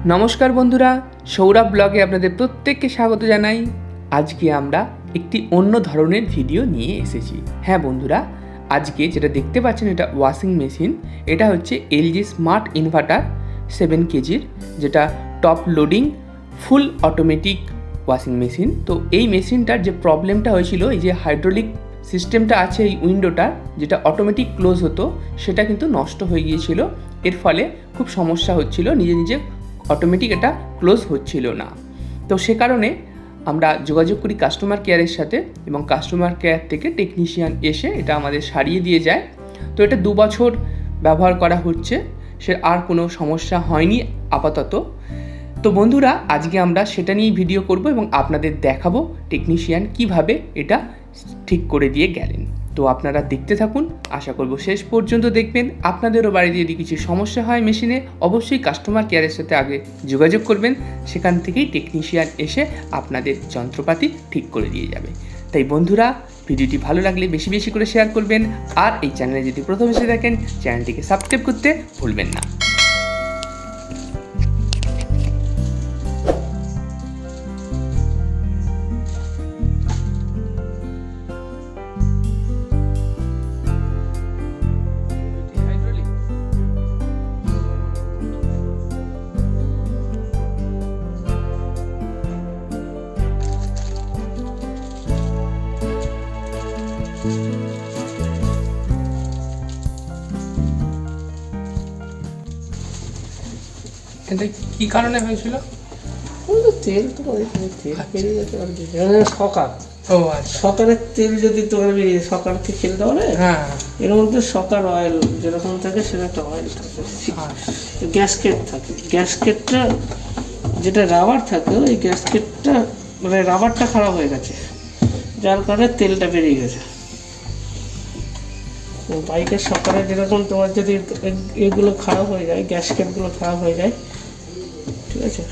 নমস্কার বন্ধুরা, সৌরভ ব্লগে আপনাদের প্রত্যেককে স্বাগত জানাই। আজকে আমরা একটি অন্য ধরনের ভিডিও নিয়ে এসেছি। হ্যাঁ বন্ধুরা, আজকে যেটা দেখতে পাচ্ছেন এটা ওয়াশিং মেশিন। এটা হচ্ছে এলজি স্মার্ট ইনভার্টার 7 kg, যেটা top loading full automatic washing machine. তো এই মেশিনটার যে প্রবলেমটা হয়েছিল, এই যে হাইড্রোলিক সিস্টেমটা আছে এই উইন্ডোটার, যেটা অটোমেটিক ক্লোজ হতো, সেটা কিন্তু নষ্ট হয়ে গিয়েছিল। এর ফলে খুব সমস্যা হচ্ছিল, নিজে নিজে অটোমেটিক এটা ক্লোজ হচ্ছিল না। তো সে কারণে আমরা যোগাযোগ করি কাস্টমার কেয়ারের সাথে, এবং কাস্টমার কেয়ার থেকে টেকনিশিয়ান এসে এটা আমাদের সারিয়ে দিয়ে যায়। তো এটা 2 বছর ব্যবহার করা হচ্ছে, সে আর কোনো সমস্যা হয়নি আপাতত। তো বন্ধুরা, আজকে আমরা সেটা নিয়েই ভিডিও করব এবং আপনাদের দেখাবো টেকনিশিয়ান কিভাবে এটা ঠিক করে দিয়ে গেলেন। তো আপনারা দেখতে থাকুন, আশা করব শেষ পর্যন্ত দেখবেন। আপনাদেরও বাড়িতে যদি কিছু সমস্যা হয় মেশিনে, অবশ্যই কাস্টমার কেয়ারের সাথে আগে যোগাযোগ করবেন, সেখান থেকেই টেকনিশিয়ান এসে আপনাদের যন্ত্রপাতি ঠিক করে দিয়ে যাবে। তাই বন্ধুরা, ভিডিওটি ভালো লাগলে বেশি বেশি করে শেয়ার করবেন, আর এই চ্যানেলে যদি প্রথম এসে থাকেন চ্যানেলটিকে সাবস্ক্রাইব করতে ভুলবেন না। এটা কি কারণে হয়েছিল? তেল তো তেল বেরিয়ে যেতে পারে, সকার ও আচ্ছা, সকারের তেল যদি তোমার বেরিয়ে সকার থেকে খেলতে পারে। হ্যাঁ, এর মধ্যে সকার অয়েল যেরকম থাকে সেটা একটা অয়েল থাকে, গ্যাসকেট থাকে। গ্যাসকেটটা যেটা রাবার থাকে, ওই গ্যাসকেটটা মানে রাবারটা খারাপ হয়ে গেছে, যার কারণে তেলটা বেরিয়ে গেছে। বাইকের সকালে যেরকম তোমার যদি এগুলো খারাপ হয়ে যায়, গ্যাসকেটগুলো খারাপ হয়ে যায়, ঠিক আছে,